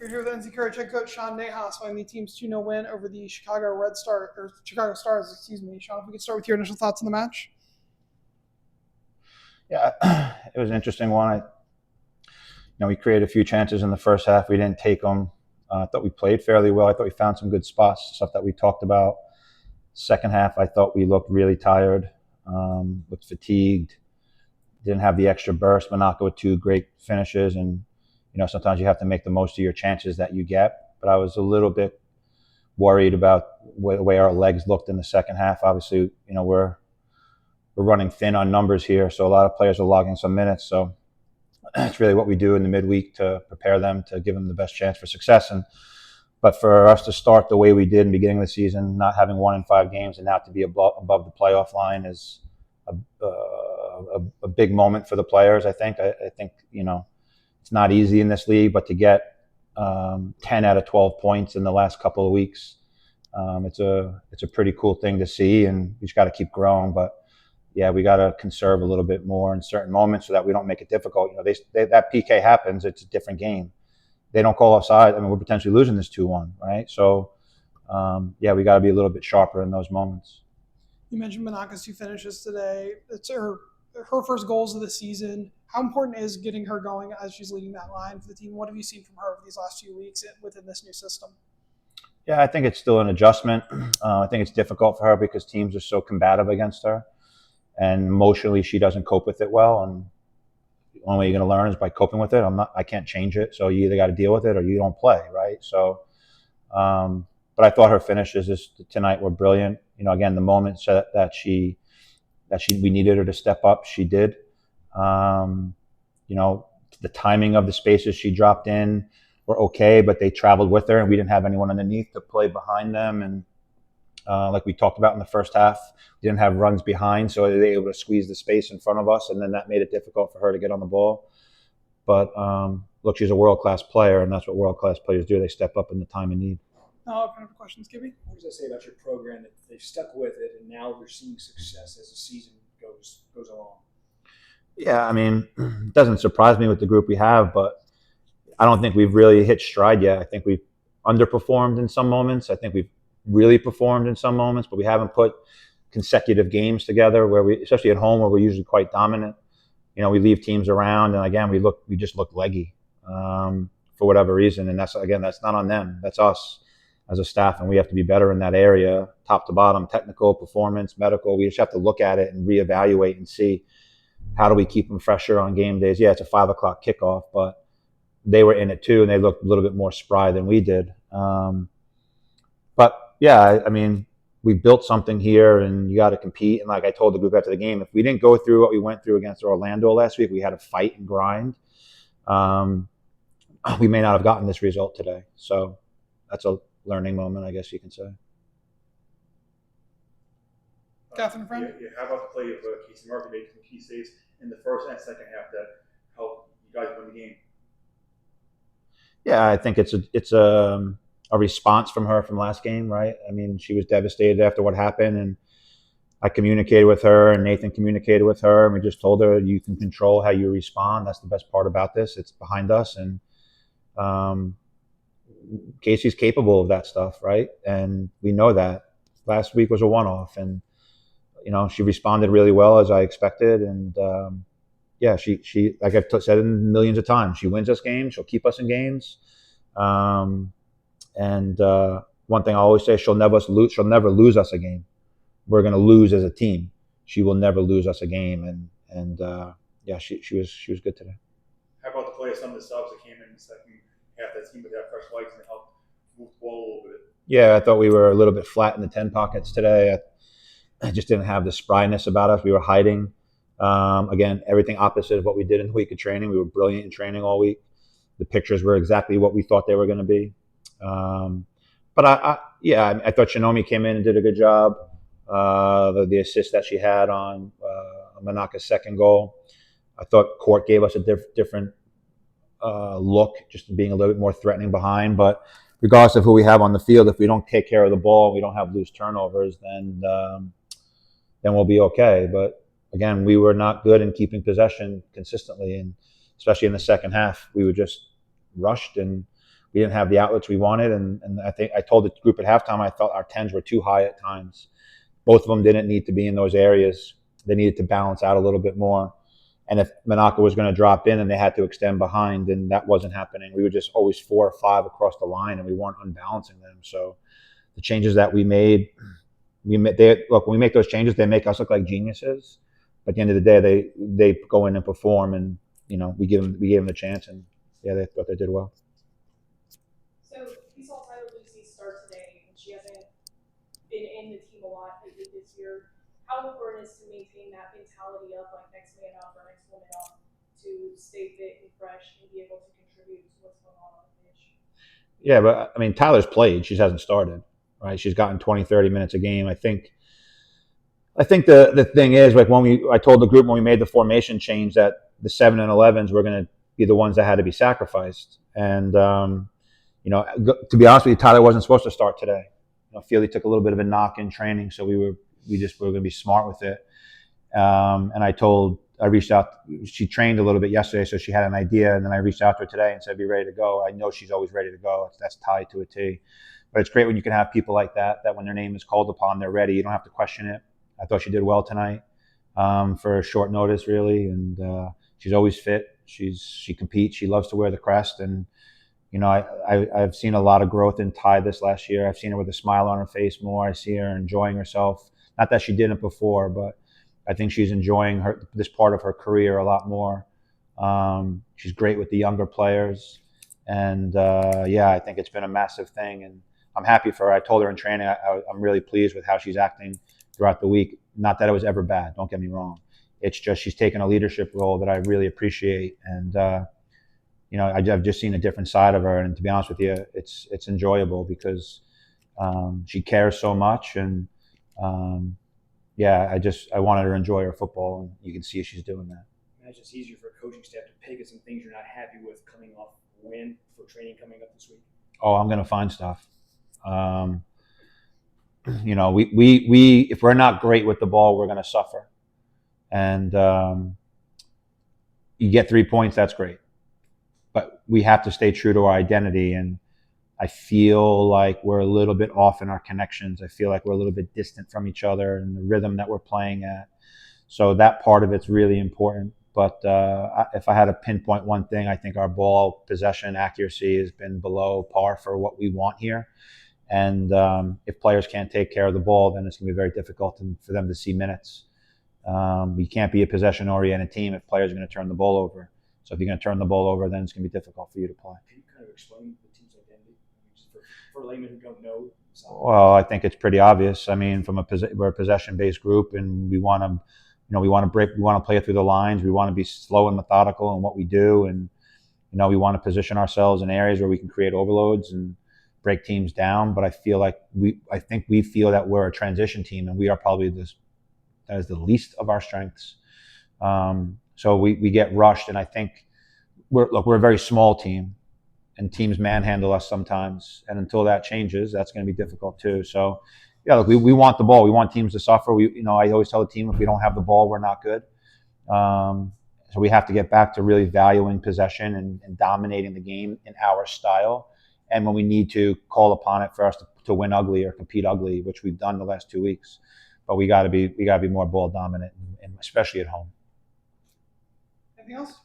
We're here with NC Courage head coach Sean Nahas following the team's 2-0 win over the Chicago Stars, excuse me. Sean, if we could start with your initial thoughts on the match. Yeah, it was an interesting one. We created a few chances in the first half. We didn't take them. I thought we played fairly well. I thought we found some good spots, stuff that we talked about. Second half, I thought we looked really tired, looked fatigued, didn't have the extra burst. Manaka with two great finishes, and sometimes you have to make the most of your chances that you get. But I was a little bit worried about the way our legs looked in the second half. Obviously, we're running thin on numbers here, so a lot of players are logging some minutes. So it's really what we do in the midweek to prepare them, to give them the best chance for success. But for us to start the way we did in the beginning of the season, not having won in 5 games and now to be above the playoff line is a big moment for the players. I think it's not easy in this league, but to get 10 out of 12 points in the last couple of weeks, it's a pretty cool thing to see, and we just got to keep growing. But yeah, we got to conserve a little bit more in certain moments so that we don't make it difficult. That PK happens, it's a different game. They don't call offside. I mean, we're potentially losing this 2-1, right? So, we got to be a little bit sharper in those moments. You mentioned Manaka's 2 finishes today. It's her first goals of the season. How important is getting her going as she's leading that line for the team? What have you seen from her over these last few weeks within this new system? Yeah, I think it's still an adjustment. I think it's difficult for her because teams are so combative against her, and emotionally she doesn't cope with it well. And the only way you're going to learn is by coping with it. I can't change it. So you either got to deal with it or you don't play, right? So, but I thought her finishes tonight were brilliant. Again, the moments that we needed her to step up, she did. The timing of the spaces she dropped in were okay, but they traveled with her, and we didn't have anyone underneath to play behind them. And like we talked about in the first half, we didn't have runs behind, so they were able to squeeze the space in front of us, and then that made it difficult for her to get on the ball. But look, she's a world-class player, and that's what world-class players do. They step up in the time of need. Kind of questions, Gibby? What does that say about your program that they've stuck with it and now they're seeing success as the season goes along? Yeah, I mean, it doesn't surprise me with the group we have, but I don't think we've really hit stride yet. I think we've underperformed in some moments. I think we've really performed in some moments, but we haven't put consecutive games together especially at home where we're usually quite dominant. We leave teams around, and again, we just look leggy for whatever reason, and that's not on them. That's us as a staff, and we have to be better in that area, top to bottom, technical, performance, medical. We just have to look at it and reevaluate and see how do we keep them fresher on game days. Yeah, it's a 5 o'clock kickoff, but they were in it too, and they looked a little bit more spry than we did. But yeah, I mean, we built something here, and you got to compete. And like I told the group after the game, if we didn't go through what we went through against Orlando last week, we had to fight and grind. We may not have gotten this result today. So that's a learning moment, I guess you can say. Catherine, friend? Yeah, how about the play of Casey Murphy making some key saves in the first and second half that helped you guys win the game? Yeah, I think it's a response from her from last game, right? I mean, she was devastated after what happened, and I communicated with her, and Nathan communicated with her, and we just told her, you can control how you respond. That's the best part about this. It's behind us, and Casey's capable of that stuff, right? And we know that. Last week was a one-off, and she responded really well as I expected, and she like I've said millions of times, she wins us games. She'll keep us in games. And one thing I always say, she'll never lose us a game. We're going to lose as a team. She will never lose us a game, and she was good today. How about the play of some of the subs that came in the second half that seemed to have fresh legs and helped move the ball a little bit? Yeah, I thought we were a little bit flat in the 10 pockets today. I just didn't have the spryness about us. We were hiding. Again, everything opposite of what we did in the week of training. We were brilliant in training all week. The pictures were exactly what we thought they were going to be. But I thought Shinomi came in and did a good job. The assist that she had on Manaka's second goal. I thought Court gave us a different look, just being a little bit more threatening behind. But regardless of who we have on the field, if we don't take care of the ball, we don't have loose turnovers, then we'll be okay. But again, we were not good in keeping possession consistently, and especially in the second half, we were just rushed, and we didn't have the outlets we wanted. And I think I told the group at halftime I felt our 10s were too high at times. Both of them didn't need to be in those areas. They needed to balance out a little bit more. And if Manaka was going to drop in and they had to extend behind, then that wasn't happening. We were just always 4 or 5 across the line, and we weren't unbalancing them. So the changes that we made, when we make those changes, they make us look like geniuses. But at the end of the day, they go in and perform, and we gave them the chance, and yeah, they thought they did well. So we saw Tyler Lucy start today, and she hasn't been in the team a lot lately this year. How important is to maintain that mentality of like next man up or next woman up to stay fit and fresh and be able to contribute to what's going on the pitch? Yeah, but I mean, Tyler's played. She hasn't started, right? She's gotten 20, 30 minutes a game. I think the thing is, like I told the group when we made the formation change that the 7 and 11s were going to be the ones that had to be sacrificed. And, to be honest with you, Tyler wasn't supposed to start today. Feely took a little bit of a knock in training, so we were going to be smart with it. And I reached out. She trained a little bit yesterday, so she had an idea. And then I reached out to her today and said, "Be ready to go." I know she's always ready to go. That's tied to a T. But it's great when you can have people like that when their name is called upon, they're ready. You don't have to question it. I thought she did well tonight for a short notice, really. And she's always fit. She competes. She loves to wear the crest. And I've seen a lot of growth in Ty this last year. I've seen her with a smile on her face more. I see her enjoying herself. Not that she didn't before, but I think she's enjoying this part of her career a lot more. She's great with the younger players. And, I think it's been a massive thing. And I'm happy for her. I told her in training I'm really pleased with how she's acting throughout the week. Not that it was ever bad. Don't get me wrong. It's just she's taken a leadership role that I really appreciate. And, I've just seen a different side of her, and to be honest with you, it's enjoyable because she cares so much, and I wanted her to enjoy her football, and you can see she's doing that. Imagine it's easier for a coaching staff to pick at some things you're not happy with coming off a win for training coming up this week. Oh, I'm going to find stuff. We if we're not great with the ball, we're going to suffer, and you get 3 points, that's great. But we have to stay true to our identity, and I feel like we're a little bit off in our connections. I feel like we're a little bit distant from each other and the rhythm that we're playing at. So that part of it's really important. But if I had to pinpoint one thing, I think our ball possession accuracy has been below par for what we want here. And if players can't take care of the ball, then it's going to be very difficult for them to see minutes. We can't be a possession-oriented team if players are going to turn the ball over. So if you're going to turn the ball over, then it's going to be difficult for you to play. Can you kind of explain the team's identity just for laymen who don't know? Well, I think it's pretty obvious. I mean, we're a possession-based group, and we want to play it through the lines. We want to be slow and methodical in what we do, and we want to position ourselves in areas where we can create overloads and break teams down. But I think we feel that we're a transition team, and we are probably that is the least of our strengths. So we get rushed, and I think we're a very small team, and teams manhandle us sometimes. And until that changes, that's going to be difficult too. So, we want the ball. We want teams to suffer. I always tell the team if we don't have the ball, we're not good. So we have to get back to really valuing possession and dominating the game in our style. And when we need to, call upon it for us to win ugly or compete ugly, which we've done the last 2 weeks. But we got to be more ball dominant, and especially at home. Anything else?